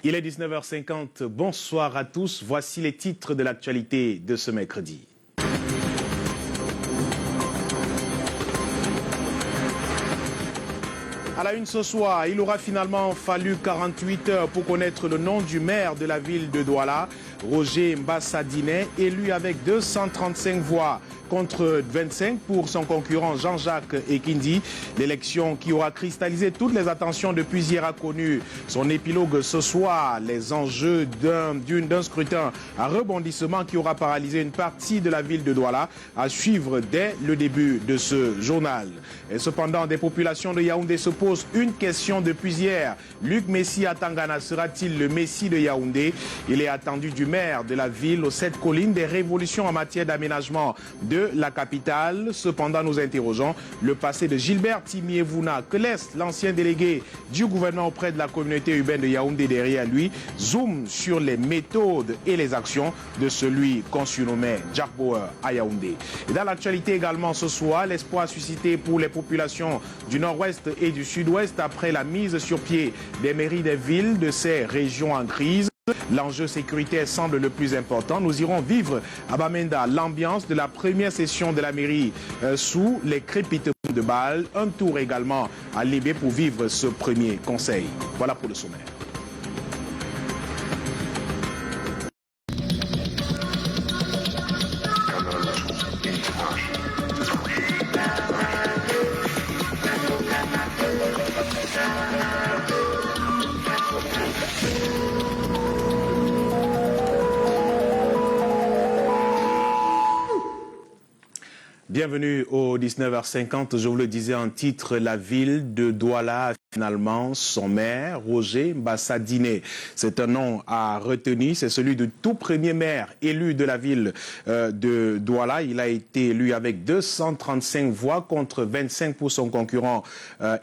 Il est 19h50, bonsoir à tous. Voici les titres de l'actualité de ce mercredi. À la une ce soir, il aura finalement fallu 48 heures pour connaître le nom du maire de la ville de Douala, Roger Mbassa Diné, élu avec 235 voix contre 25 pour son concurrent Jean-Jacques Ekindi. L'élection qui aura cristallisé toutes les attentions depuis hier a connu son épilogue ce soir. Les enjeux d'un scrutin à rebondissement qui aura paralysé une partie de la ville de Douala à suivre dès le début de ce journal. Et cependant, des populations de Yaoundé se posent une question depuis hier. Luc Messi Atangana sera-t-il le Messi de Yaoundé? Il est attendu du maire de la ville aux 7 collines des révolutions en matière d'aménagement de la capitale. Cependant, nous interrogeons le passé de Gilbert Timiévouna. Que laisse l'ancien délégué du gouvernement auprès de la communauté urbaine de Yaoundé derrière lui? Zoom sur les méthodes et les actions de celui qu'on surnommait Jack Bauer à Yaoundé. Et dans l'actualité également ce soir, l'espoir suscité pour les populations du nord-ouest et du sud-ouest après la mise sur pied des mairies des villes de ces régions en crise. L'enjeu sécuritaire semble le plus important. Nous irons vivre à Bamenda l'ambiance de la première session de la mairie sous les crépitements de balles. Un tour également à Libé pour vivre ce premier conseil. Voilà pour le sommaire. Bienvenue au 19h50. Je vous le disais en titre, la ville de Douala a finalement son maire, Roger Mbassa Diné. C'est un nom à retenir, c'est celui du tout premier maire élu de la ville de Douala. Il a été élu avec 235 voix contre 25 pour son concurrent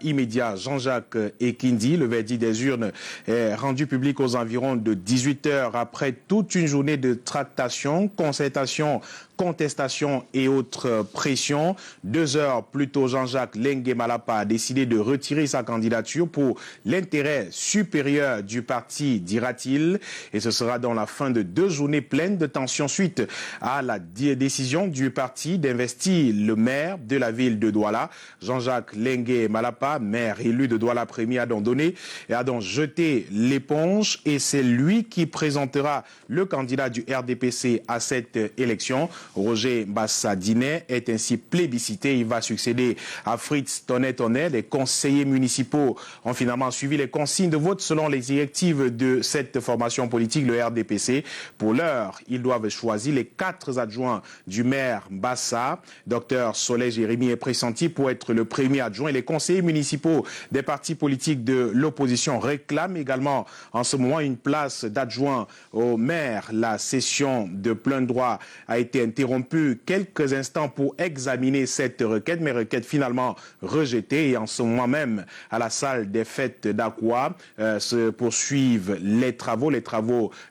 immédiat, Jean-Jacques Ekindi. Le verdict des urnes est rendu public aux environs de 18 heures après toute une journée de tractation, concertation, contestation et autres pressions. 2 heures plus tôt, Jean-Jacques Lengue Malapa a décidé de retirer sa candidature pour l'intérêt supérieur du parti, dira-t-il. Et ce sera dans la fin de 2 journées pleines de tensions suite à la décision du parti d'investir le maire de la ville de Douala. Jean-Jacques Lengue Malapa, maire élu de Douala premier, a donc donné et a donc jeté l'éponge. Et c'est lui qui présentera le candidat du RDPC à cette élection. Roger Mbassa Diné est ainsi plébiscité. Il va succéder à Fritz Tonnet. Les conseillers municipaux ont finalement suivi les consignes de vote selon les directives de cette formation politique, le RDPC. Pour l'heure, ils doivent choisir les 4 adjoints du maire Mbassa. Docteur Soleil Jérémy est pressenti pour être le premier adjoint. Et les conseillers municipaux des partis politiques de l'opposition réclament également en ce moment une place d'adjoint au maire. La session de plein droit a été interrompue quelques instants pour examiner cette requête, mais requête finalement rejetée. Et en ce moment même, à la salle des fêtes d'Aqua, se poursuivent les travaux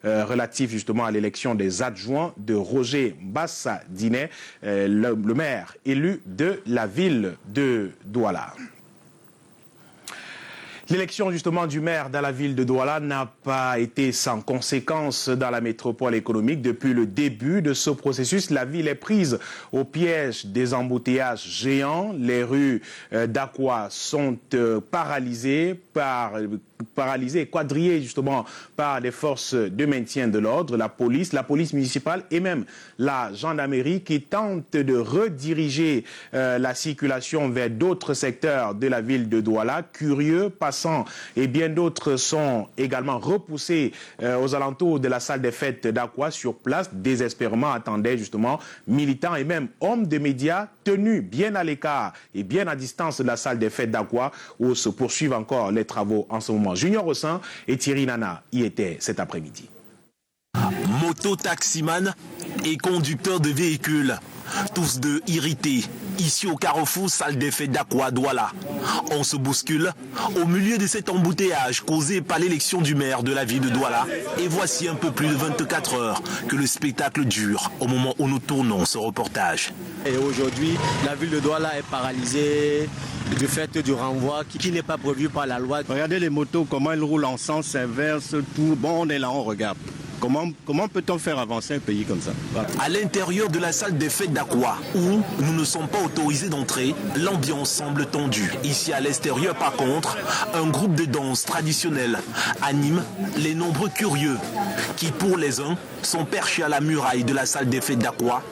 relatifs justement à l'élection des adjoints de Roger Mbassa Diné, le maire élu de la ville de Douala. L'élection justement du maire dans la ville de Douala n'a pas été sans conséquences dans la métropole économique. Depuis le début de ce processus, la ville est prise au piège des embouteillages géants. Les rues d'Aqua sont paralysées et quadrillées justement par les forces de maintien de l'ordre, la police municipale et même la gendarmerie qui tentent de rediriger la circulation vers d'autres secteurs de la ville de Douala. Curieux, passants et bien d'autres sont également repoussés aux alentours de la salle des fêtes d'Aqua. Sur place, désespérément attendaient justement militants et même hommes de médias tenus bien à l'écart et bien à distance de la salle des fêtes d'Aqua où se poursuivent encore les travaux en ce moment. Junior Ossin et Thierry Nana y étaient cet après-midi. Moto-taximan et conducteurs de véhicules, tous deux irrités, Ici au carrefour, salle des fêtes d'Aqua Douala. On se bouscule au milieu de cet embouteillage causé par l'élection du maire de la ville de Douala. Et voici un peu plus de 24 heures que le spectacle dure au moment où nous tournons ce reportage. Et aujourd'hui, la ville de Douala est paralysée du fait du renvoi qui n'est pas prévu par la loi. Regardez les motos, comment elles roulent en sens inverse, tout. Bon, on est là, on regarde. Comment peut-on faire avancer un pays comme ça? Voilà. À l'intérieur de la salle des fêtes d'Aqua, où nous ne sommes pas autorisés d'entrer, l'ambiance semble tendue. Ici à l'extérieur, par contre, un groupe de danse traditionnelle anime les nombreux curieux qui, pour les uns, sont perchés à la muraille de la salle des fêtes d'Aqua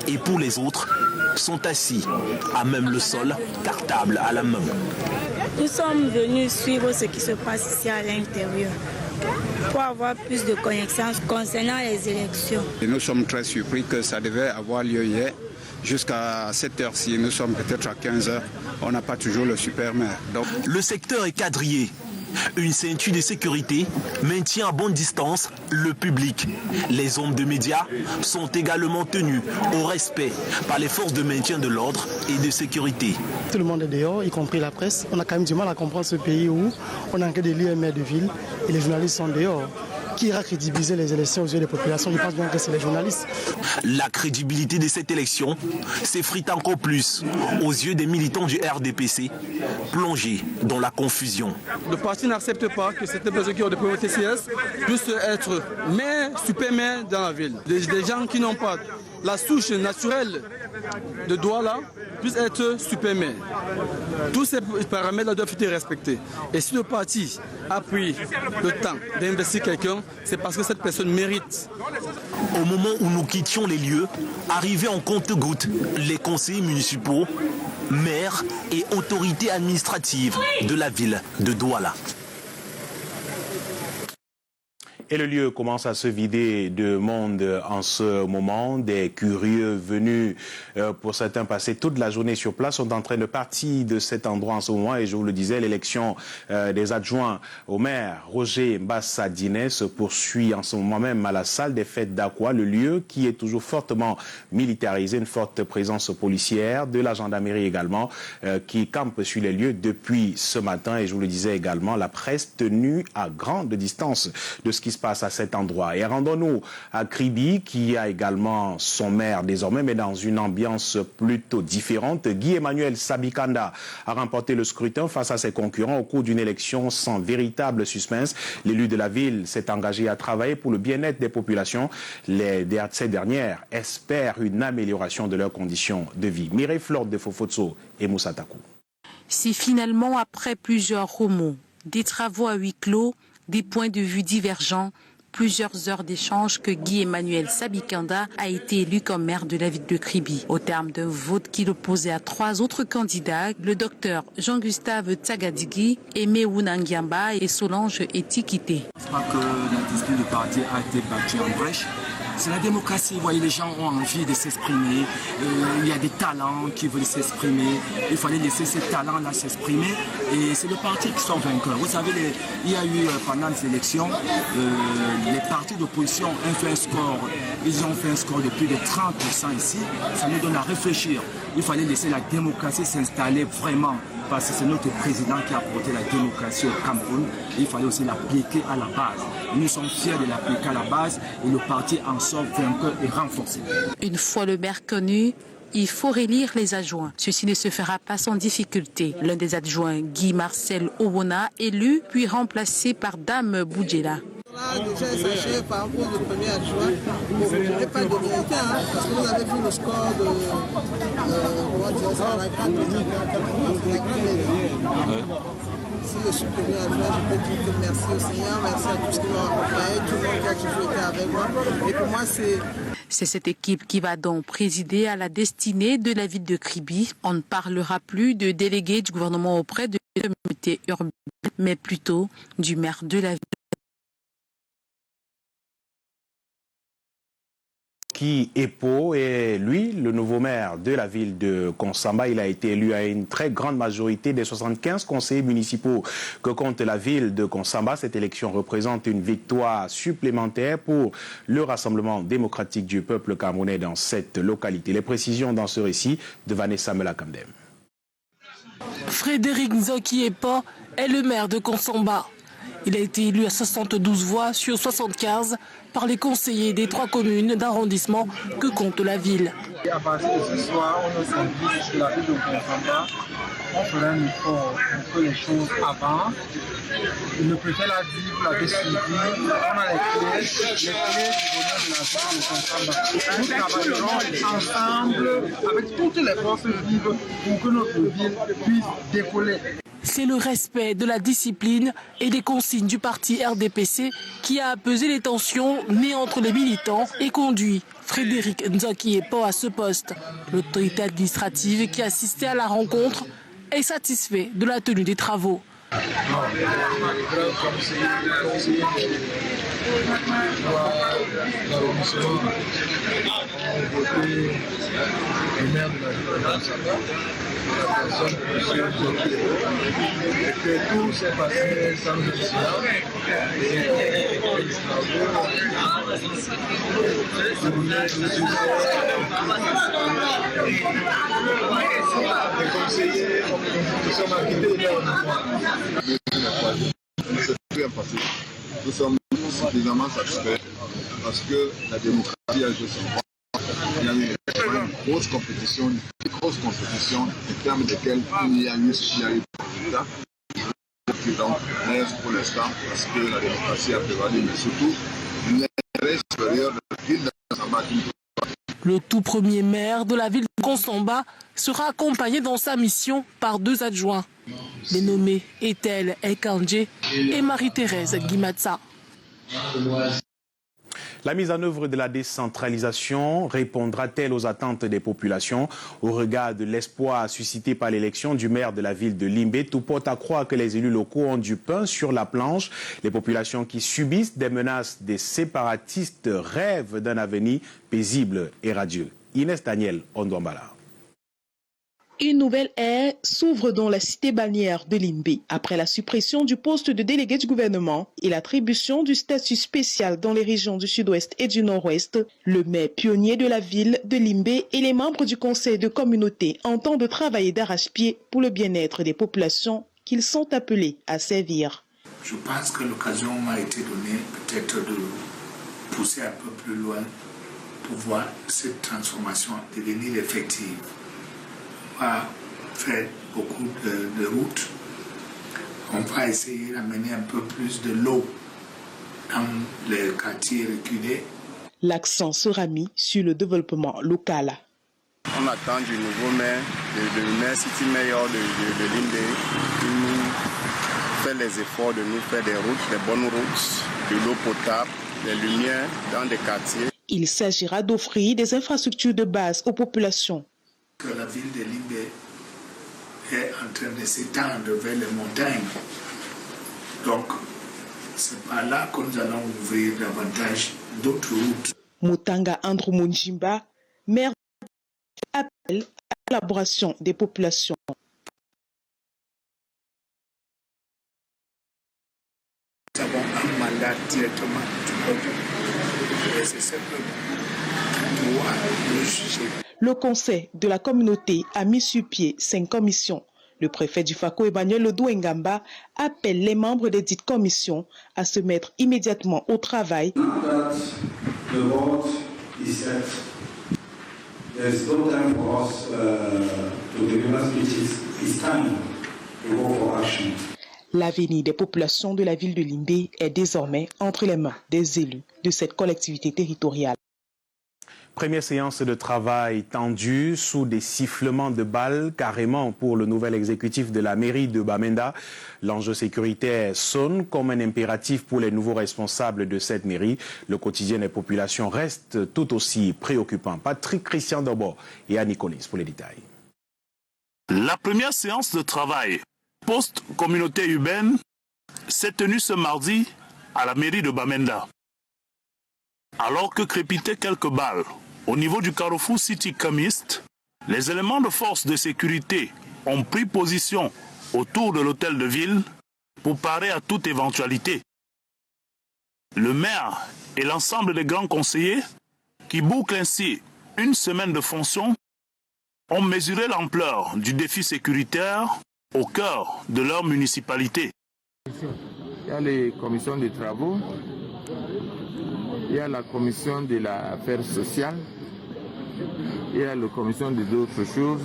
et pour les autres, sont assis à même le sol, cartable à la main. Nous sommes venus suivre ce qui se passe ici à l'intérieur pour avoir plus de connaissances concernant les élections. Et nous sommes très surpris que ça devait avoir lieu hier. Jusqu'à cette heure-ci, nous sommes peut-être à 15 heures. On n'a pas toujours le super maire. Donc... Le secteur est quadrillé. Une ceinture de sécurité maintient à bonne distance le public. Les hommes de médias sont également tenus au respect par les forces de maintien de l'ordre et de sécurité. Tout le monde est dehors, y compris la presse. On a quand même du mal à comprendre ce pays où on a en train d'élire un maire de ville et les journalistes sont dehors. Qui ira crédibiliser les élections aux yeux des populations? Je pense bien que c'est les journalistes. La crédibilité de cette élection s'effrite encore plus aux yeux des militants du RDPC, plongés dans la confusion. Le parti n'accepte pas que certaines personnes qui ont des problèmes TCS puissent être maires, super-maires dans la ville. Des gens qui n'ont pas la souche naturelle de Douala puissent être super-maires. Tous ces paramètres doivent être respectés. Et si le parti a pris le temps d'investir quelqu'un, c'est parce que cette personne mérite. Au moment où nous quittions les lieux, arrivaient en compte-gouttes les conseillers municipaux, maires et autorités administratives de la ville de Douala. Et le lieu commence à se vider de monde en ce moment. Des curieux venus, pour certains, passer toute la journée sur place, sont en train de partir de cet endroit en ce moment. Et je vous le disais, l'élection des adjoints au maire, Roger Mbassa-Diné, se poursuit en ce moment même à la salle des fêtes d'Aqua, le lieu qui est toujours fortement militarisé, une forte présence policière, de la gendarmerie également, qui campe sur les lieux depuis ce matin. Et je vous le disais également, la presse tenue à grande distance de ce qui se passe à cet endroit. Et rendons-nous à Kribi, qui a également son maire désormais, mais dans une ambiance plutôt différente. Guy-Emmanuel Sabikanda a remporté le scrutin face à ses concurrents au cours d'une élection sans véritable suspense. L'élu de la ville s'est engagé à travailler pour le bien-être des populations. Ces dernières espèrent une amélioration de leurs conditions de vie. Mireille Flore de Fofotso et Moussa Takou. C'est finalement après plusieurs remous, des travaux à huis clos, des points de vue divergents, plusieurs heures d'échange que Guy-Emmanuel Sabikanda a été élu comme maire de la ville de Kribi. Au terme d'un vote qui l'opposait à 3 autres candidats, le docteur Jean-Gustave Tsagadigi, Aimé Ounangiamba et Solange Etikité. Je crois que la discipline du parti a été battue en brèche. C'est la démocratie, vous voyez, les gens ont envie de s'exprimer, il y a des talents qui veulent s'exprimer, il fallait laisser ces talents-là s'exprimer et c'est le parti qui sont vainqueurs. Vous savez, il y a eu pendant les élections, les partis d'opposition ont fait un score, ils ont fait un score de plus de 30% ici, ça nous donne à réfléchir. Il fallait laisser la démocratie s'installer vraiment. Parce que c'est notre président qui a apporté la démocratie au Cameroun. Il fallait aussi l'appliquer à la base. Nous sommes fiers de l'appliquer à la base et le parti en sort vainqueur et renforcé. Une fois le maire connu, il faut réélire les adjoints. Ceci ne se fera pas sans difficulté. L'un des adjoints, Guy Marcel Owona, élu puis remplacé par Dame Boudjela. Déjà, sachez, par rapport au premier adjoint, vous n'avez pas de vérité, parce que vous avez vu le score de la grande Si je suis premier adjoint, je peux dire que merci au Seigneur, merci à tous qui m'ont accompagné, tout le monde qui a toujours été avec moi. Et pour moi, c'est cette équipe qui va donc présider à la destinée de la ville de Kribi. On ne parlera plus de délégués du gouvernement auprès de la communauté urbaine, mais plutôt du maire de la ville. Nzoki Epo est, lui, le nouveau maire de la ville de Konsamba. Il a été élu à une très grande majorité des 75 conseillers municipaux que compte la ville de Konsamba. Cette élection représente une victoire supplémentaire pour le Rassemblement démocratique du peuple camerounais dans cette localité. Les précisions dans ce récit de Vanessa Melakamdem. Frédéric Nzoki Epo est le maire de Konsamba. Il a été élu à 72 voix sur 75 par les conseillers des 3 communes d'arrondissement que compte la ville. À partir de ce soir, on est au service de la ville de Konsamba. On fera un effort pour que les choses avancent. Le préfet l'a dit, vous l'avez suivi, on a les clés du bonheur de la ville de Konsamba. Nous travaillerons ensemble avec toutes les forces vives pour que notre ville puisse décoller. C'est le respect de la discipline et des consignes du parti RDPC qui a apaisé les tensions nées entre les militants et conduit Frédéric Nzoki Epo à ce poste. L'autorité administrative qui assistait à la rencontre est satisfait de la tenue des travaux. Le maire de la ville de Konsamba, la personne et que tout s'est passé sans incident. Les conseillers sont acquittés Nous sommes suffisamment satisfaits parce que la démocratie a joué son rôle. Il y a eu une grosse compétition, en termes desquels il y a eu des résultats. Donc, reste pour l'instant parce que la démocratie a prévalu, mais surtout l'intérêt supérieur de la ville de Konsamba. Le tout premier maire de la ville de Konsamba sera accompagné dans sa mission par 2 adjoints, les nommés Ethel Ekandje et Marie-Thérèse Guimatsa. La mise en œuvre de la décentralisation répondra-t-elle aux attentes des populations au regard de l'espoir suscité par l'élection du maire de la ville de Limbé? Tout porte à croire que les élus locaux ont du pain sur la planche. Les populations qui subissent des menaces des séparatistes rêvent d'un avenir paisible et radieux. Inès Daniel Ondouambala. Une nouvelle ère s'ouvre dans la cité balnéaire de Limbé. Après la suppression du poste de délégué du gouvernement et l'attribution du statut spécial dans les régions du sud-ouest et du nord-ouest, le maire pionnier de la ville de Limbé et les membres du conseil de communauté entendent travailler d'arrache-pied pour le bien-être des populations qu'ils sont appelés à servir. Je pense que l'occasion m'a été donnée peut-être de pousser un peu plus loin pour voir cette transformation devenir effective. On va faire beaucoup de routes. On va essayer d'amener un peu plus de l'eau dans les quartiers reculés. L'accent sera mis sur le développement local. On attend du nouveau maire, le maire city mayor de Limbé, qui nous fait les efforts de nous faire des routes, des bonnes routes, de l'eau potable, des lumières dans des quartiers. Il s'agira d'offrir des infrastructures de base aux populations. Que la ville de Limbé est en train de s'étendre vers les montagnes. Donc, c'est par là que nous allons ouvrir davantage d'autres routes. Mutanga Andrew Munjimba, maire, appelle à la collaboration des populations. Nous avons un mandat directement du peuple. Et c'est simplement pouvoir le juger. Le conseil de la communauté a mis sur pied 5 commissions. Le préfet du Fako, Emmanuel Lodou-Ngamba, appelle les membres des dites commissions à se mettre immédiatement au travail. The vote is set. There is no time for us to give us speeches. It's time to go for action. L'avenir des populations de la ville de Limbé est désormais entre les mains des élus de cette collectivité territoriale. Première séance de travail tendue sous des sifflements de balles carrément pour le nouvel exécutif de la mairie de Bamenda. L'enjeu sécuritaire sonne comme un impératif pour les nouveaux responsables de cette mairie. Le quotidien des populations reste tout aussi préoccupant. Patrick Christian Dobo et Annie Collins pour les détails. La première séance de travail post-communauté urbaine s'est tenue ce mardi à la mairie de Bamenda. Alors que crépitaient quelques balles Au niveau du carrefour City Chemist, les éléments de force de sécurité ont pris position autour de l'hôtel de ville pour parer à toute éventualité. Le maire et l'ensemble des grands conseillers, qui bouclent ainsi une semaine de fonction, ont mesuré l'ampleur du défi sécuritaire au cœur de leur municipalité. Il y a les commissions de travaux, il y a la commission de l'affaire sociale, il y a la commission d'autres choses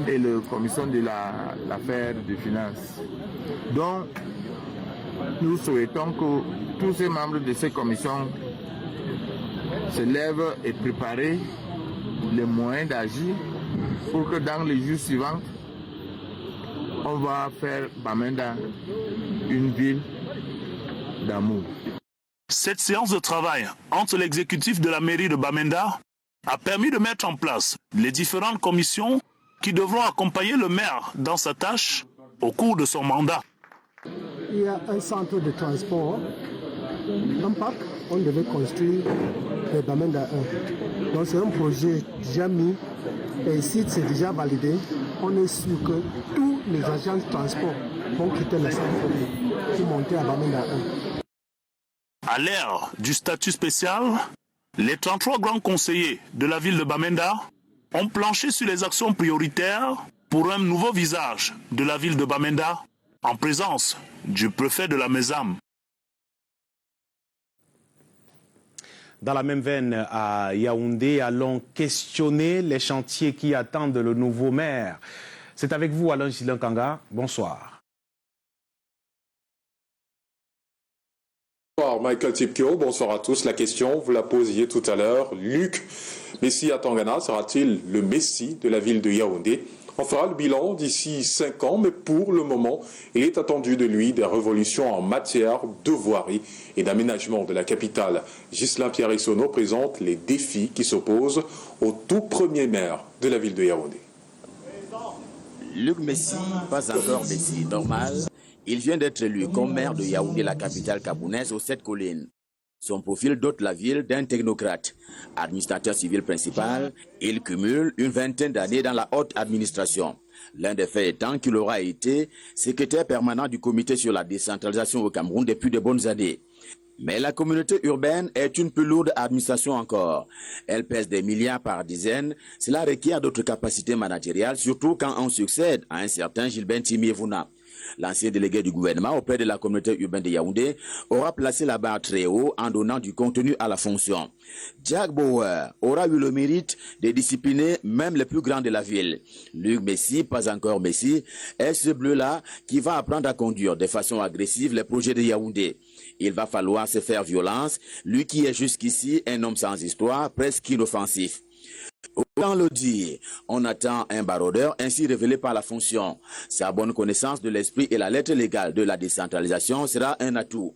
et la commission de l'affaire de finances. Donc, nous souhaitons que tous ces membres de ces commissions se lèvent et préparent les moyens d'agir pour que dans les jours suivants, on va faire Bamenda une ville d'amour. Cette séance de travail entre l'exécutif de la mairie de Bamenda a permis de mettre en place les différentes commissions qui devront accompagner le maire dans sa tâche au cours de son mandat. Il y a un centre de transport, un parc, on devait construire le Bamenda 1. Donc c'est un projet déjà mis et si c'est déjà validé, on est sûr que tous les agents de transport vont quitter le centre pour monter à Bamenda 1. À l'ère du statut spécial, les 33 grands conseillers de la ville de Bamenda ont planché sur les actions prioritaires pour un nouveau visage de la ville de Bamenda en présence du préfet de la MESAM. Dans la même veine, à Yaoundé, allons questionner les chantiers qui attendent le nouveau maire. C'est avec vous, Alain Gilankanga. Bonsoir. Bonsoir Michael Tipkio, bonsoir à tous. La question, vous la posiez tout à l'heure. Luc Messi Atangana sera-t-il le Messi de la ville de Yaoundé? On fera le bilan d'ici 5 ans, mais pour le moment, il est attendu de lui des révolutions en matière de voirie et d'aménagement de la capitale. Ghislain Pierre-Issono présente les défis qui s'opposent au tout premier maire de la ville de Yaoundé. Luc Messi, pas encore Messi, normal. Il vient d'être élu comme maire de Yaoundé, la capitale gabonnaise, aux 7 collines. Son profil dote la ville d'un technocrate. Administrateur civil principal, il cumule une vingtaine d'années dans la haute administration. L'un des faits étant qu'il aura été secrétaire permanent du comité sur la décentralisation au Cameroun depuis de bonnes années. Mais la communauté urbaine est une plus lourde administration encore. Elle pèse des milliards par dizaines. Cela requiert d'autres capacités managériales, surtout quand on succède à un certain Gilbert Timiévouna. L'ancien délégué du gouvernement auprès de la communauté urbaine de Yaoundé aura placé la barre très haut en donnant du contenu à la fonction. Jack Bauer aura eu le mérite de discipliner même les plus grands de la ville. Luc Messi, pas encore Messi, est ce bleu-là qui va apprendre à conduire de façon agressive les projets de Yaoundé. Il va falloir se faire violence, lui qui est jusqu'ici un homme sans histoire, presque inoffensif. Autant le dire, on attend un baroudeur ainsi révélé par la fonction. Sa bonne connaissance de l'esprit et la lettre légale de la décentralisation sera un atout.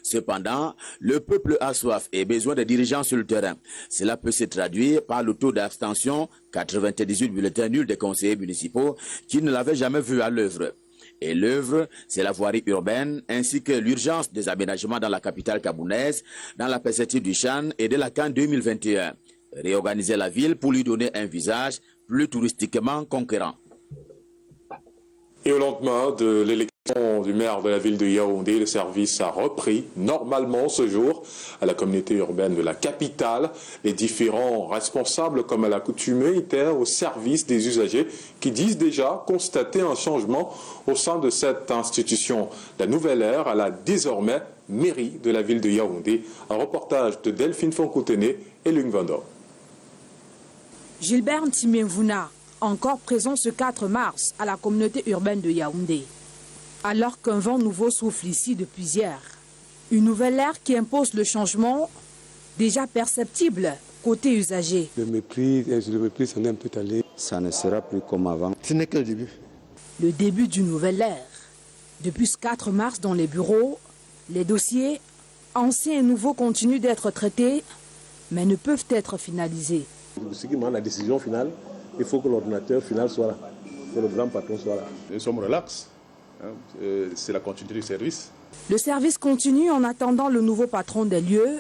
Cependant, le peuple a soif et besoin de dirigeants sur le terrain. Cela peut se traduire par le taux d'abstention, 98 bulletins nuls des conseillers municipaux qui ne l'avaient jamais vu à l'œuvre. Et l'œuvre, c'est la voirie urbaine ainsi que l'urgence des aménagements dans la capitale gabonnaise, dans la perspective du Chan et de la CAN 2021. Réorganiser la ville pour lui donner un visage plus touristiquement conquérant. Et au lendemain de l'élection du maire de la ville de Yaoundé, le service a repris normalement ce jour à la communauté urbaine de la capitale. Les différents responsables, comme à l'accoutumée, étaient au service des usagers qui disent déjà constater un changement au sein de cette institution. La nouvelle ère à la désormais mairie de la ville de Yaoundé. Un reportage de Delphine Fonkoutené et Lung Vandor. Gilbert Timiévouna, encore présent ce 4 mars à la communauté urbaine de Yaoundé. Alors qu'un vent nouveau souffle ici depuis hier. Une nouvelle ère qui impose le changement déjà perceptible côté usager. Le mépris s'en est un peu allé. Ça ne sera plus comme avant. Ce n'est que le début. Le début d'une nouvelle ère. Depuis ce 4 mars dans les bureaux, les dossiers anciens et nouveaux continuent d'être traités, mais ne peuvent être finalisés. Ce qui demande la décision finale, il faut que l'ordinateur final soit là, que le grand patron soit là. Nous sommes relax, c'est la continuité du service. Le service continue en attendant le nouveau patron des lieux,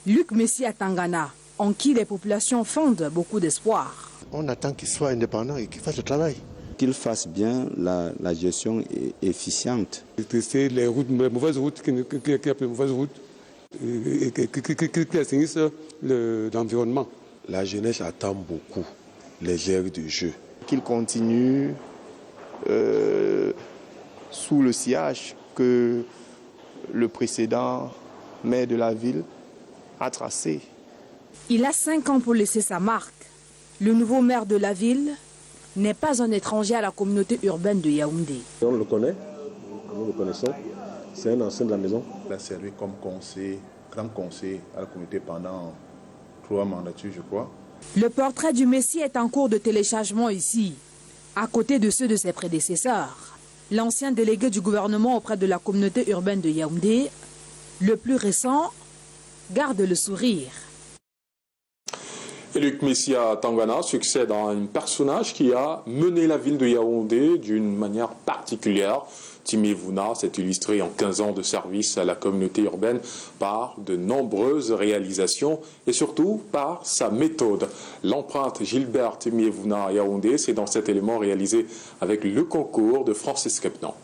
Luc Messi Atangana. en qui les populations fondent beaucoup d'espoir. On attend qu'il soit indépendant et qu'il fasse le travail. Qu'il fasse bien la gestion efficiente. C'est les routes, les mauvaises routes, qui appellent les mauvaises routes, qui assainissent l'environnement. La jeunesse attend beaucoup les aires de jeu. Qu'il continue sous le sillage que le précédent maire de la ville a tracé. Il a 5 ans pour laisser sa marque. Le nouveau maire de la ville n'est pas un étranger à la communauté urbaine de Yaoundé. On le connaît, nous le connaissons. C'est un ancien de la maison. Il a servi comme conseiller, grand conseiller à la communauté pendant 3 mandatures, je crois. Le portrait du Messie est en cours de téléchargement ici, à côté de ceux de ses prédécesseurs. L'ancien délégué du gouvernement auprès de la communauté urbaine de Yaoundé, le plus récent, garde le sourire. Et Luc Messia Tangana succède à un personnage qui a mené la ville de Yaoundé d'une manière particulière. Timi Vouna s'est illustré en 15 ans de service à la communauté urbaine par de nombreuses réalisations et surtout par sa méthode. L'empreinte Gilbert Timi Vouna à Yaoundé, c'est dans cet élément réalisé avec le concours de Francis Kepnan.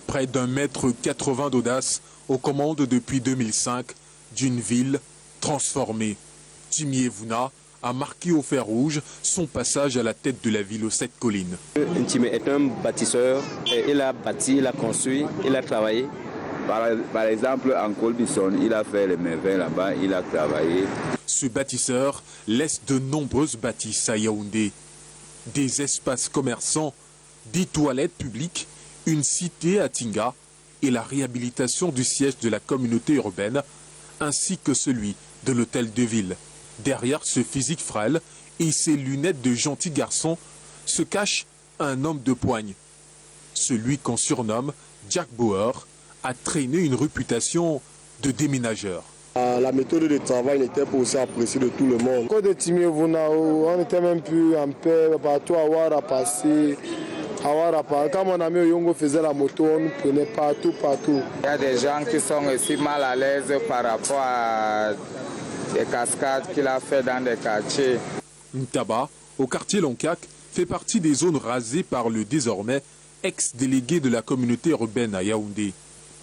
Près d'1,80 m d'audace aux commandes depuis 2005 d'une ville transformée. Timi Vouna a marqué au fer rouge son passage à la tête de la ville aux 7 collines. Ntime est un bâtisseur, il a bâti, il a construit, il a travaillé. Par exemple, en Colbison, il a fait les merveilles là-bas, il a travaillé. Ce bâtisseur laisse de nombreuses bâtisses à Yaoundé. Des espaces commerçants, des toilettes publiques, une cité à Tinga et la réhabilitation du siège de la communauté urbaine, ainsi que celui de l'hôtel de ville. Derrière ce physique frêle et ses lunettes de gentil garçon se cache un homme de poigne. Celui qu'on surnomme Jack Bauer a traîné une réputation de déménageur. La méthode de travail n'était pas aussi appréciée de tout le monde. Quand de Timi Vouna, on était même plus en paix, partout à Ouara passer. Quand mon ami Yongo faisait la moto, on nous prenait partout. Il y a des gens qui sont aussi mal à l'aise par rapport à des cascades qu'il a fait dans des quartiers. Ntaba, au quartier Loncac, fait partie des zones rasées par le désormais ex-délégué de la communauté urbaine à Yaoundé.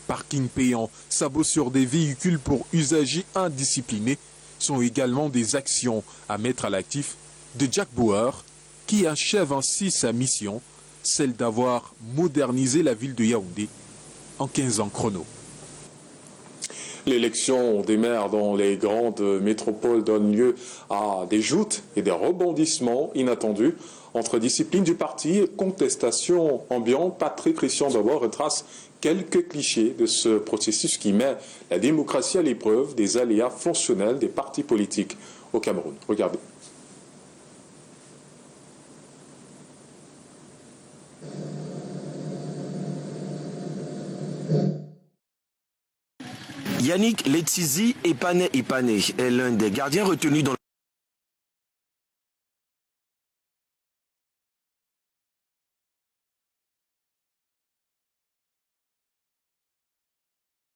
Parking payant, sabots sur des véhicules pour usagers indisciplinés sont également des actions à mettre à l'actif de Jack Bauer, qui achève ainsi sa mission, celle d'avoir modernisé la ville de Yaoundé en 15 ans chrono. L'élection des maires dans les grandes métropoles donne lieu à des joutes et des rebondissements inattendus. Entre discipline du parti et contestation ambiante, Patrick Christian d'abord retrace quelques clichés de ce processus qui met la démocratie à l'épreuve des aléas fonctionnels des partis politiques au Cameroun. Regardez. Yannick Letizi Ipane est l'un des gardiens retenus dans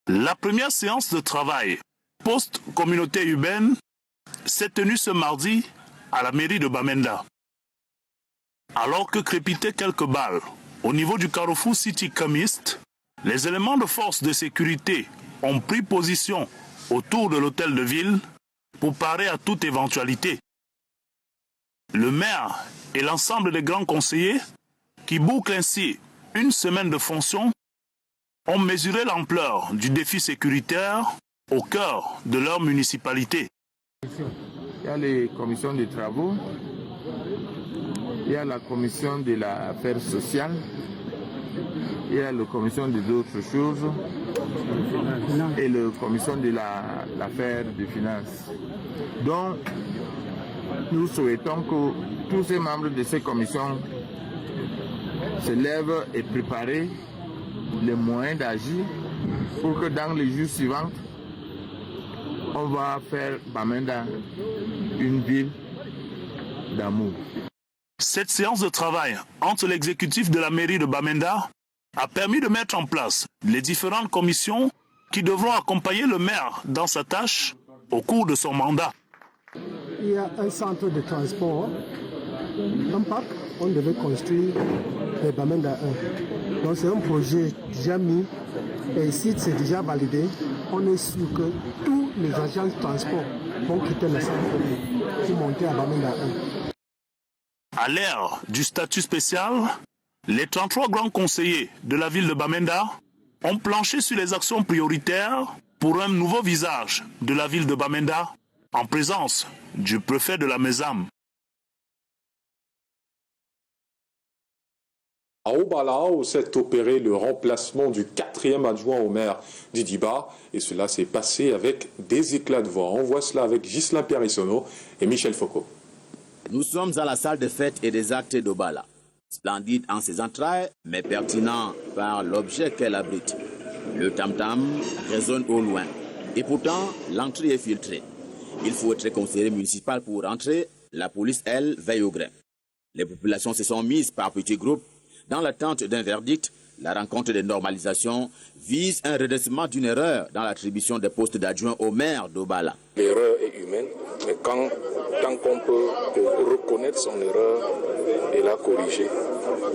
La première séance de travail post-communauté urbaine s'est tenue ce mardi à la mairie de Bamenda. Alors que crépitaient quelques balles au niveau du carrefour City Chemist, les éléments de force de sécurité ont pris position autour de l'hôtel de ville pour parer à toute éventualité. Le maire et l'ensemble des grands conseillers, qui bouclent ainsi une semaine de fonction, ont mesuré l'ampleur du défi sécuritaire au cœur de leur municipalité. Il y a les commissions de travaux, il y a la commission de l'affaire sociale, il y a la commission des autres choses et la commission de l'affaire de finances. Donc, nous souhaitons que tous ces membres de ces commissions se lèvent et préparent les moyens d'agir pour que dans les jours suivants, on va faire Bamenda une ville d'amour. Cette séance de travail entre l'exécutif de la mairie de Bamenda a permis de mettre en place les différentes commissions qui devront accompagner le maire dans sa tâche au cours de son mandat. il y a un centre de transport, un parc, on devait construire les Bamenda 1. Donc c'est un projet déjà mis, et ici c'est déjà validé. On est sûr que tous les agents de transport vont quitter le centre pour monter à Bamenda 1. À l'ère du statut spécial, les 33 grands conseillers de la ville de Bamenda ont planché sur les actions prioritaires pour un nouveau visage de la ville de Bamenda en présence du préfet de la MESAM. À Obala, où s'est opéré le remplacement du 4e adjoint au maire d'Idiba, et cela s'est passé avec des éclats de voix. On voit cela avec Ghislain Pierissonneau et Michel Foucault. Nous sommes à la salle de fête et des actes d'Obala. Splendide en ses entrailles, mais pertinent par l'objet qu'elle abrite. Le tam-tam résonne au loin. Et pourtant, l'entrée est filtrée. Il faut être conseiller municipal pour entrer. La police, elle, veille au grain. Les populations se sont mises par petits groupes. Dans l'attente d'un verdict, la rencontre de normalisation vise un redressement d'une erreur dans l'attribution des postes d'adjoint au maire d'Obala. L'erreur est humaine, mais tant qu'on peut reconnaître son erreur et la corriger,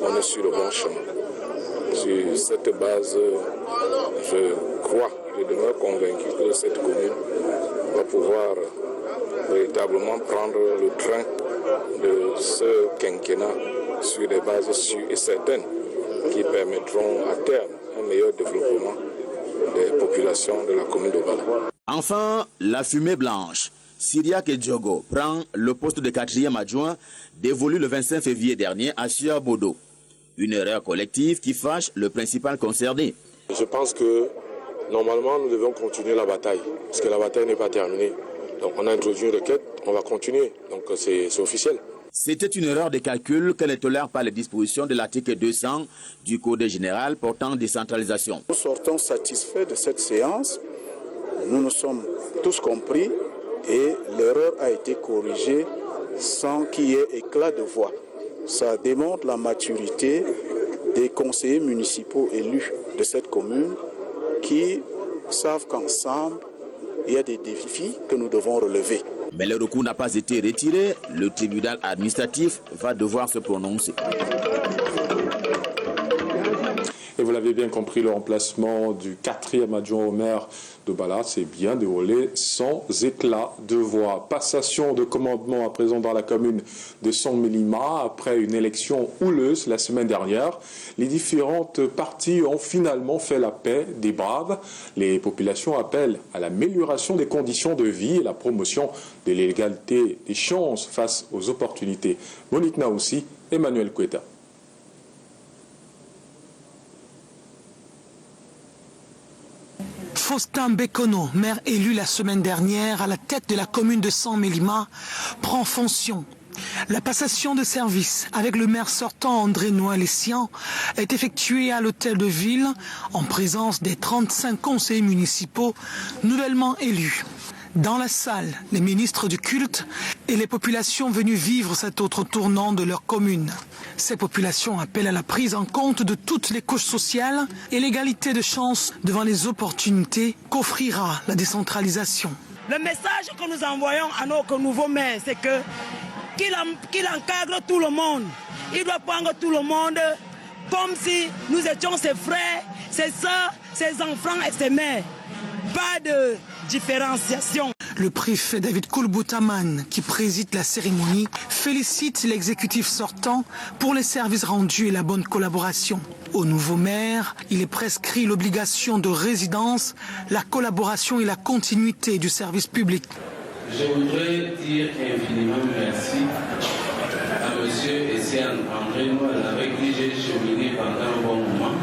on est sur le bon chemin. Sur cette base, je demeure convaincu que cette commune va pouvoir véritablement prendre le train de ce quinquennat sur des bases sûres et certaines qui permettront à terme un meilleur développement des populations de la commune d'Obala. Enfin, la fumée blanche. Syriac et Diogo prend le poste de 4e adjoint dévolu le 25 février dernier à Sia Bodo. Une erreur collective qui fâche le principal concerné. Je pense que normalement nous devons continuer la bataille, parce que la bataille n'est pas terminée. Donc on a introduit une requête, on va continuer, donc c'est officiel. C'était une erreur de calcul que ne tolère pas les dispositions de l'article 200 du Code général portant décentralisation. Nous sortons satisfaits de cette séance. Nous nous sommes tous compris et l'erreur a été corrigée sans qu'il y ait éclat de voix. Ça démontre la maturité des conseillers municipaux élus de cette commune qui savent qu'ensemble, il y a des défis que nous devons relever. Mais le recours n'a pas été retiré. Le tribunal administratif va devoir se prononcer. Et vous l'avez bien compris, le remplacement du 4e adjoint au maire d'Obala s'est bien déroulé sans éclat de voix. Passation de commandement à présent dans la commune de Songmelima après une élection houleuse la semaine dernière. Les différentes parties ont finalement fait la paix des braves. Les populations appellent à l'amélioration des conditions de vie et la promotion de l'égalité des chances face aux opportunités. Monique Naoussi, Emmanuel Koueta. Faustin Bekono, maire élu la semaine dernière à la tête de la commune de Songmelima, prend fonction. La passation de service avec le maire sortant André Noël-Essian est effectuée à l'hôtel de ville en présence des 35 conseillers municipaux nouvellement élus. Dans la salle, les ministres du culte et les populations venues vivre cet autre tournant de leur commune. Ces populations appellent à la prise en compte de toutes les couches sociales et l'égalité de chances devant les opportunités qu'offrira la décentralisation. Le message que nous envoyons à notre nouveau maire, c'est que qu'il encadre tout le monde. Il doit prendre tout le monde comme si nous étions ses frères, ses soeurs, ses enfants et ses mères. Pas de différenciation. Le préfet David Koulboutaman, qui préside la cérémonie, félicite l'exécutif sortant pour les services rendus et la bonne collaboration. Au nouveau maire, il est prescrit l'obligation de résidence, la collaboration et la continuité du service public. Je voudrais dire infiniment merci à M. Essian André Noël, avec qui j'ai cheminé pendant un bon moment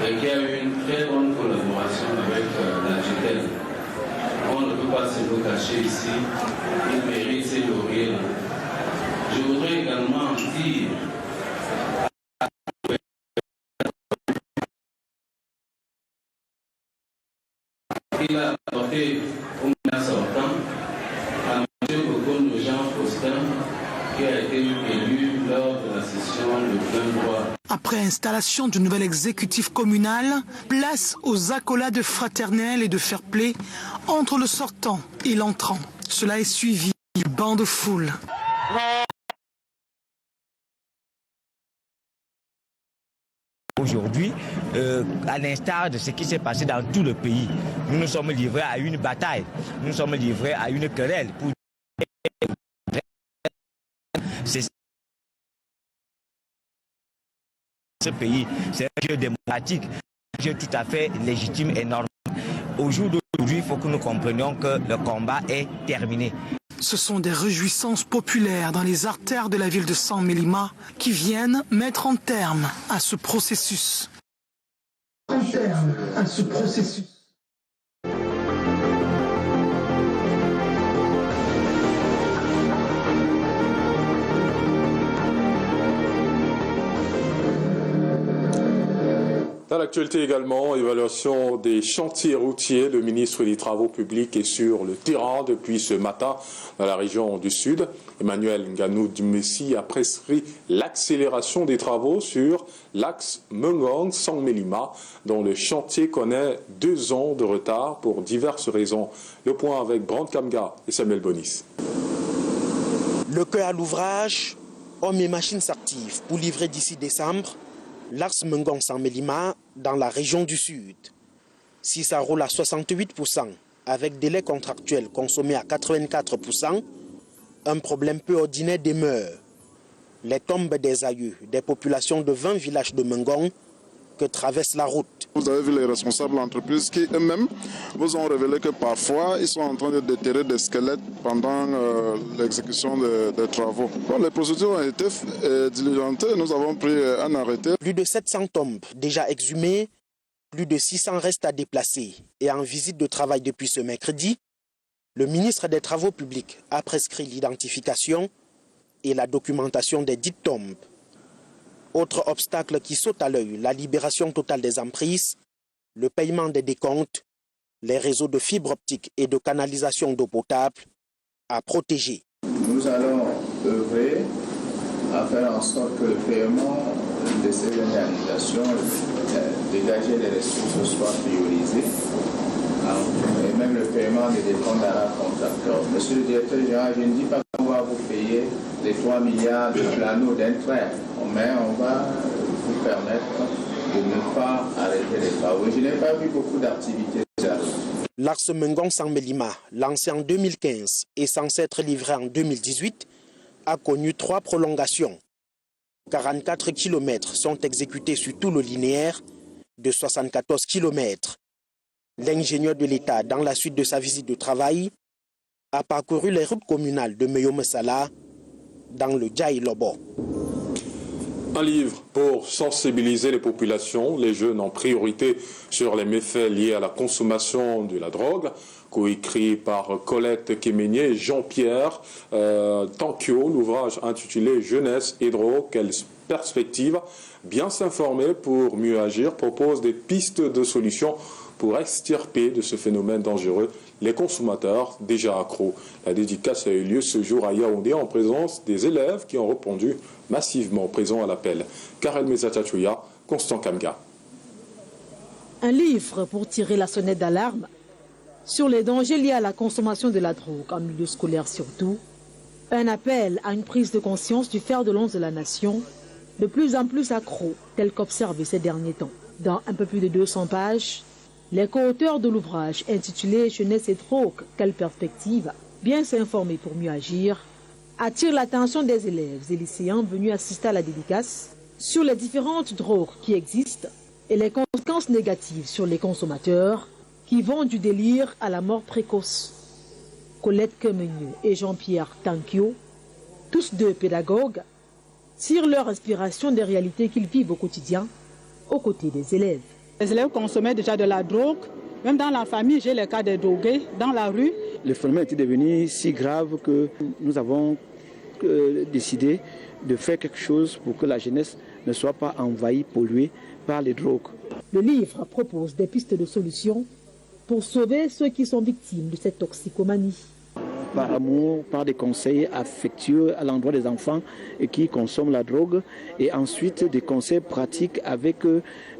et qui a eu une très bonne collaboration avec la tutelle. On ne peut pas se le cacher ici, il mérite ces lauriers-là. Je voudrais également dire qu'il a apporté au maire sortant à M. Bokon Jean Faustin, qui a été élu lors de la session le 23. Après installation du nouvel exécutif communal, place aux accolades fraternelles et de fair-play entre le sortant et l'entrant. Cela est suivi Banc de foule. Aujourd'hui, à l'instar de ce qui s'est passé dans tout le pays, nous nous sommes livrés à une bataille, nous nous sommes livrés à une querelle. Ce pays, c'est un jeu démocratique, un jeu tout à fait légitime et normal. Au jour d'aujourd'hui, il faut que nous comprenions que le combat est terminé. Ce sont des réjouissances populaires dans les artères de la ville de San Melima qui viennent mettre un terme à ce processus. Dans l'actualité également, évaluation des chantiers routiers. Le ministre des Travaux publics est sur le terrain depuis ce matin dans la région du Sud. Emmanuel Nganou-Dumessi a prescrit l'accélération des travaux sur l'axe Mengong-San Melima, dont le chantier connaît 2 ans de retard pour diverses raisons. Le point avec Brand Kamga et Samuel Bonis. Le cœur à l'ouvrage, hommes et machines s'activent pour livrer d'ici décembre l'axe Mengong-San Melima dans la région du Sud. Si ça roule à 68%, avec délai contractuel consommé à 84%, un problème peu ordinaire demeure. Les tombes des aïeux des populations de 20 villages de Mengong que traverse la route. Vous avez vu les responsables d'entreprise qui eux-mêmes vous ont révélé que parfois ils sont en train de déterrer des squelettes pendant l'exécution des travaux. Bon, les procédures ont été diligentées, nous avons pris un arrêté. Plus de 700 tombes déjà exhumées, plus de 600 restes à déplacer et en visite de travail depuis ce mercredi, le ministre des Travaux publics a prescrit l'identification et la documentation des dites tombes. Autre obstacle qui saute à l'œil, la libération totale des emprises, le paiement des décomptes, les réseaux de fibres optiques et de canalisation d'eau potable à protéger. Nous allons œuvrer à faire en sorte que le paiement de ces indemnisations, dégager les ressources soit priorisé, et même le paiement des décomptes à la contracteur. Monsieur le directeur général, je ne dis pas qu'on va vous payer les 3 milliards de plano d'un trait, mais on va vous permettre de ne pas arrêter les travaux. Je n'ai pas vu beaucoup d'activités. L'axe Mengong-San Melima, lancé en 2015 et censé être livré en 2018, a connu 3 prolongations. 44 km sont exécutés sur tout le linéaire de 74 km. L'ingénieur de l'État, dans la suite de sa visite de travail, a parcouru les routes communales de Meyomesala dans le Djaï Lobo. Un livre pour sensibiliser les populations, les jeunes en priorité, sur les méfaits liés à la consommation de la drogue, coécrit par Colette Kéménier et Jean-Pierre Tankyo. L'ouvrage intitulé « Jeunesse et drogue, quelle perspective ?» Bien s'informer pour mieux agir propose des pistes de solutions pour extirper de ce phénomène dangereux les consommateurs déjà accros. La dédicace a eu lieu ce jour à Yaoundé en présence des élèves qui ont répondu massivement présents à l'appel. Karel Mezatachouya, Constant Kamga. Un livre pour tirer la sonnette d'alarme sur les dangers liés à la consommation de la drogue, en milieu scolaire surtout. Un appel à une prise de conscience du fer de lance de la nation, de plus en plus accro, tel qu'observé ces derniers temps. Dans un peu plus de 200 pages, les co-auteurs de l'ouvrage intitulé « Jeunesse et drogue, quelle perspective ?» bien s'informer pour mieux agir, attirent l'attention des élèves et lycéens venus assister à la dédicace sur les différentes drogues qui existent et les conséquences négatives sur les consommateurs qui vont du délire à la mort précoce. Colette Kéménier et Jean-Pierre Tankyo, tous 2 pédagogues, tirent leur inspiration des réalités qu'ils vivent au quotidien aux côtés des élèves. Les élèves consommaient déjà de la drogue. Même dans la famille, j'ai le cas des drogués dans la rue. Le phénomène était devenu si grave que nous avons décidé de faire quelque chose pour que la jeunesse ne soit pas envahie, polluée par les drogues. Le livre propose des pistes de solutions pour sauver ceux qui sont victimes de cette toxicomanie. Par amour, par des conseils affectueux à l'endroit des enfants qui consomment la drogue, et ensuite des conseils pratiques avec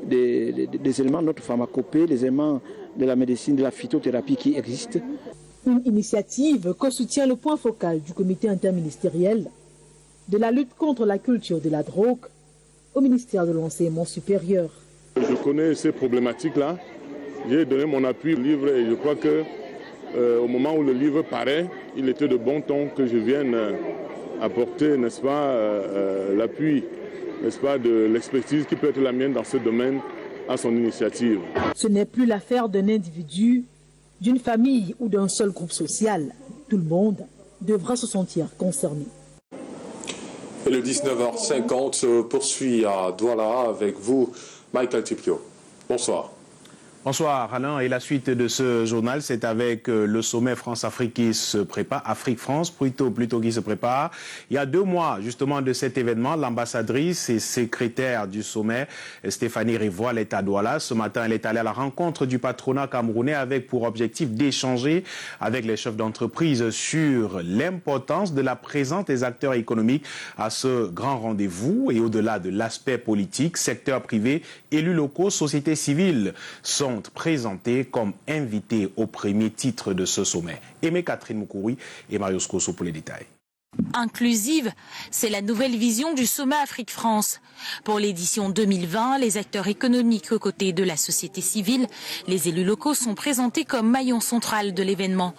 des éléments de notre pharmacopée, les éléments de la médecine, de la phytothérapie qui existent. Une initiative que soutient le point focal du comité interministériel de la lutte contre la culture de la drogue au ministère de l'Enseignement supérieur. Je connais ces problématiques-là. J'ai donné mon appui au livre et je crois que au moment où le livre paraît, il était de bon ton que je vienne apporter, n'est-ce pas, l'appui, n'est-ce pas, de l'expertise qui peut être la mienne dans ce domaine à son initiative. Ce n'est plus l'affaire d'un individu, d'une famille ou d'un seul groupe social. Tout le monde devra se sentir concerné. Et le 19h50 se poursuit à Douala avec vous, Michael Tipio. Bonsoir. Bonsoir Alain, et la suite de ce journal, c'est avec le sommet France-Afrique qui se prépare, Afrique-France plutôt qui se prépare. Il y a 2 mois justement de cet événement, l'ambassadrice et secrétaire du sommet, Stéphanie Rivoal, est à Douala. Ce matin, elle est allée à la rencontre du patronat camerounais avec pour objectif d'échanger avec les chefs d'entreprise sur l'importance de la présence des acteurs économiques à ce grand rendez-vous. Et au-delà de l'aspect politique, secteur privé, élus locaux, société civile sont présentés comme invités au premier titre de ce sommet. Aimé Catherine Moukouri et Mario Scosso pour les détails. Inclusive, c'est la nouvelle vision du sommet Afrique-France. Pour l'édition 2020, les acteurs économiques aux côtés de la société civile, les élus locaux sont présentés comme maillon central de l'événement.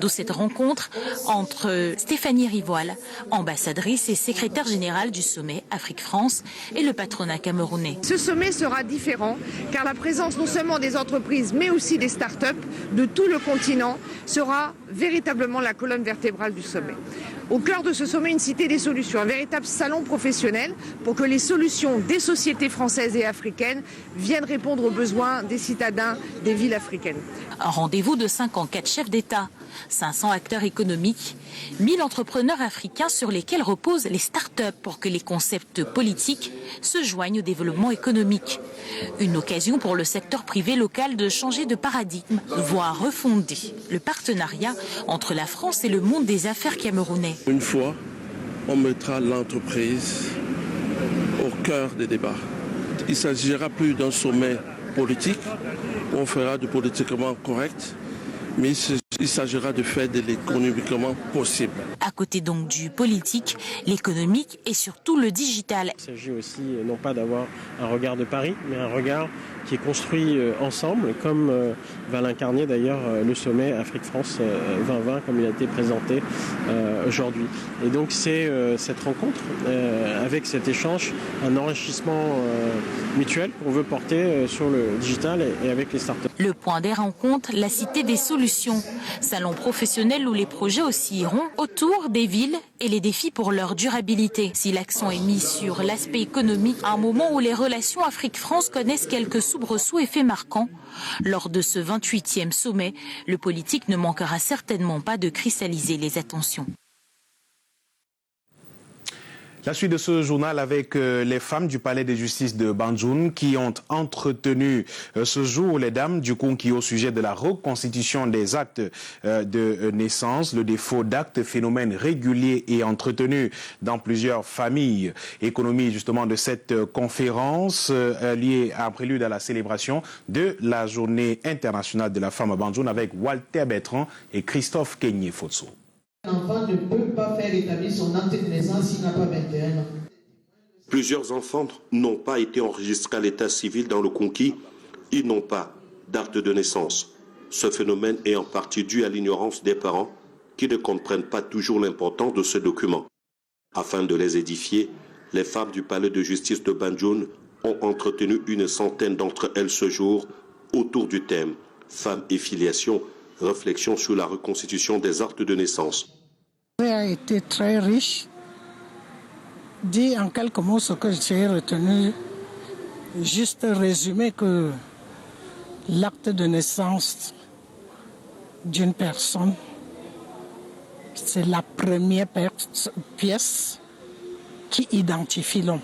D'où cette rencontre entre Stéphanie Rivoal, ambassadrice et secrétaire générale du sommet Afrique-France, et le patronat camerounais. Ce sommet sera différent car la présence non seulement des entreprises mais aussi des start-up de tout le continent sera véritablement la colonne vertébrale du sommet. Au cœur de ce sommet, une cité des solutions, un véritable salon professionnel pour que les solutions des sociétés françaises et africaines viennent répondre aux besoins des citadins des villes africaines. Un rendez-vous de 54 chefs d'État, 500 acteurs économiques, 1000 entrepreneurs africains sur lesquels reposent les start-up pour que les concepts politiques se joignent au développement économique. Une occasion pour le secteur privé local de changer de paradigme, voire refonder le partenariat entre la France et le monde des affaires camerounais. Une fois, on mettra l'entreprise au cœur des débats. Il ne s'agira plus d'un sommet politique, où on fera du politiquement correct, mais il s'agira de faire de l'économiquement possible. À côté donc du politique, l'économique et surtout le digital. Il s'agit aussi non pas d'avoir un regard de Paris, mais un regard qui est construit ensemble, comme va l'incarner d'ailleurs le sommet Afrique-France 2020, comme il a été présenté aujourd'hui. Et donc c'est cette rencontre, avec cet échange, un enrichissement mutuel qu'on veut porter sur le digital et avec les startups. Le point des rencontres, la cité des solutions. Salon professionnel où les projets oscilleront autour des villes et les défis pour leur durabilité. Si l'accent est mis sur l'aspect économique, à un moment où les relations Afrique-France connaissent quelques soubresauts et faits marquants, lors de ce 28e sommet, le politique ne manquera certainement pas de cristalliser les attentions. La suite de ce journal avec les femmes du palais de justice de Banjul qui ont entretenu ce jour les dames du Konki au sujet de la reconstitution des actes de naissance, le défaut d'actes, phénomène régulier et entretenu dans plusieurs familles. Économie justement de cette conférence liée à un prélude à la célébration de la journée internationale de la femme à Banjul avec Walter Bertrand et Christophe Kenyé-Fotso. L'enfant ne peut pas faire établir son acte de naissance s'il n'a pas 21 ans. Plusieurs enfants n'ont pas été enregistrés à l'état civil dans le Konki. Ils n'ont pas d'acte de naissance. Ce phénomène est en partie dû à l'ignorance des parents qui ne comprennent pas toujours l'importance de ce document. Afin de les édifier, les femmes du palais de justice de Banjul ont entretenu une centaine d'entre elles ce jour autour du thème « Femmes et filiation », réflexion sur la reconstitution des actes de naissance. A été très riche. Dit en quelques mots ce que j'ai retenu, juste résumer que l'acte de naissance d'une personne, c'est la première pièce qui identifie l'homme.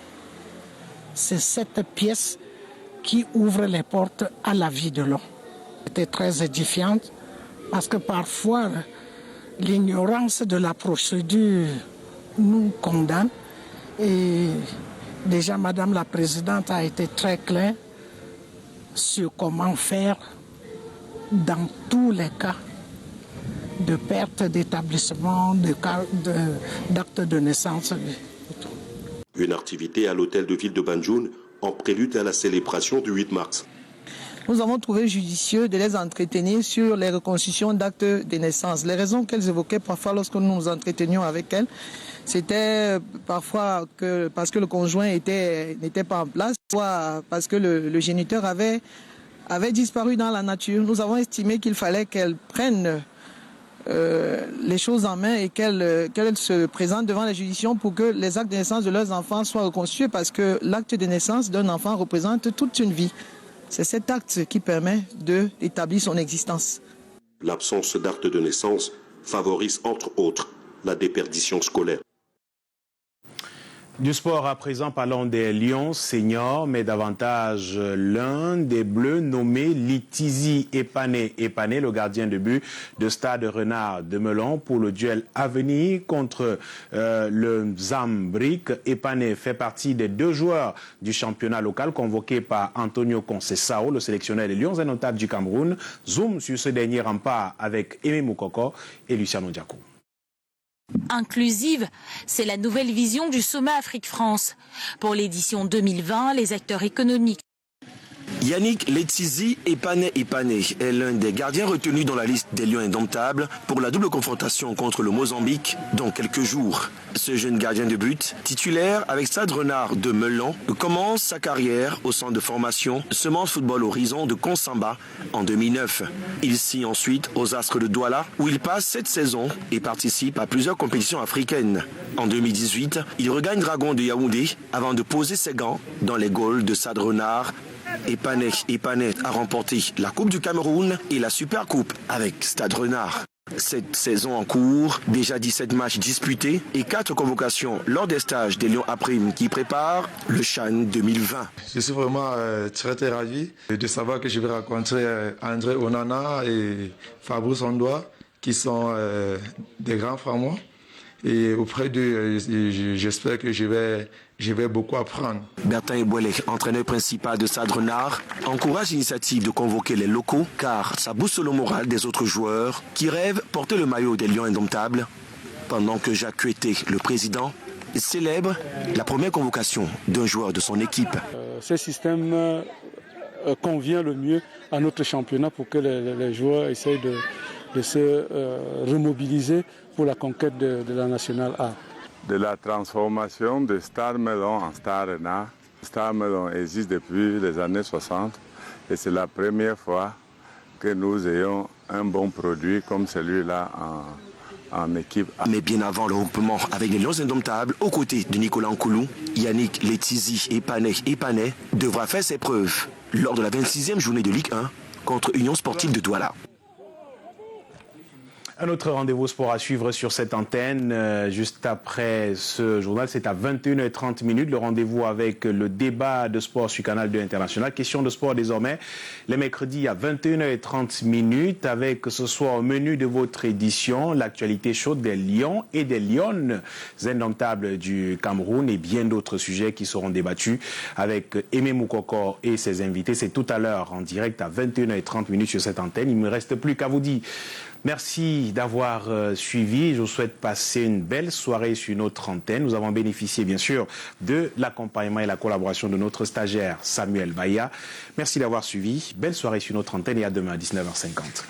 C'est cette pièce qui ouvre les portes à la vie de l'homme. C'était très édifiante. Parce que parfois, l'ignorance de la procédure nous condamne. Et déjà, Madame la Présidente a été très claire sur comment faire dans tous les cas de perte d'établissement, d'actes de naissance. Une activité à l'hôtel de ville de Banjul en prélude à la célébration du 8 mars. Nous avons trouvé judicieux de les entretenir sur les reconstitutions d'actes de naissance. Les raisons qu'elles évoquaient parfois lorsque nous nous entretenions avec elles, c'était parfois parce que le conjoint n'était pas en place, soit parce que le géniteur avait disparu dans la nature. Nous avons estimé qu'il fallait qu'elles prennent les choses en main et qu'elles se présentent devant les juridictions pour que les actes de naissance de leurs enfants soient reconstitués, parce que l'acte de naissance d'un enfant représente toute une vie. C'est cet acte qui permet d'établir son existence. L'absence d'acte de naissance favorise entre autres la déperdition scolaire. Du sport à présent, parlons des Lions seniors, mais davantage l'un des Bleus nommé Litizi Epane, le gardien de but de Stade Renard de Melon pour le duel à venir contre le Mozambique. Epane fait partie des 2 joueurs du championnat local convoqués par Antonio Conceição, le sélectionneur des Lions indomptables du Cameroun. Zoom sur ce dernier rempart avec Aimé Moukoko et Luciano Diaco. Inclusive, c'est la nouvelle vision du sommet Afrique-France. Pour l'édition 2020, les acteurs économiques. Yannick Letizi Epane est l'un des gardiens retenus dans la liste des Lions indomptables pour la double confrontation contre le Mozambique dans quelques jours. Ce jeune gardien de but, titulaire avec Stade Renard de Melon, commence sa carrière au centre de formation Semence Football Horizon de Konsamba en 2009. Il signe ensuite aux Astres de Douala où il passe 7 saisons et participe à plusieurs compétitions africaines. En 2018, il regagne Dragon de Yaoundé avant de poser ses gants dans les Gaules de Stade Renard. Epane a remporté la Coupe du Cameroun et la Super Coupe avec Stade Renard. Cette saison en cours, déjà 17 matchs disputés et 4 convocations lors des stages des Lions à Prime qui préparent le CHAN 2020. Je suis vraiment très ravi de savoir que je vais rencontrer André Onana et Fabrice Ondoa qui sont des grands frères. Et auprès d'eux, j'espère que je vais beaucoup apprendre. Bertin Ebouele, entraîneur principal de Stade Renard, encourage l'initiative de convoquer les locaux car ça booste le moral des autres joueurs qui rêvent porter le maillot des Lions indomptables. Pendant que Jacques Cueté, le président, célèbre la première convocation d'un joueur de son équipe. Ce système convient le mieux à notre championnat pour que les joueurs essayent de se remobiliser pour la conquête de la Nationale A. De la transformation de Stade Melon en Stade Renard. Stade Melon existe depuis les années 60 et c'est la première fois que nous ayons un bon produit comme celui-là en équipe A. Mais bien avant le regroupement avec les Lions indomptables, aux côtés de Nicolas Nkoulou, Yannick Letizi Epane devra faire ses preuves lors de la 26e journée de Ligue 1 contre Union Sportive de Douala. Un autre rendez-vous sport à suivre sur cette antenne, juste après ce journal, c'est à 21h30, le rendez-vous avec le débat de sport sur Canal 2 International. Question de sport désormais, les mercredis à 21h30, avec ce soir au menu de votre édition, l'actualité chaude des Lions et des Lionnes indomptables du Cameroun et bien d'autres sujets qui seront débattus avec Aimé Moukoko et ses invités. C'est tout à l'heure en direct à 21h30 sur cette antenne. Il ne me reste plus qu'à vous dire merci d'avoir suivi. Je vous souhaite passer une belle soirée sur notre antenne. Nous avons bénéficié bien sûr de l'accompagnement et la collaboration de notre stagiaire Samuel Baya. Merci d'avoir suivi. Belle soirée sur notre antenne et à demain à 19h50.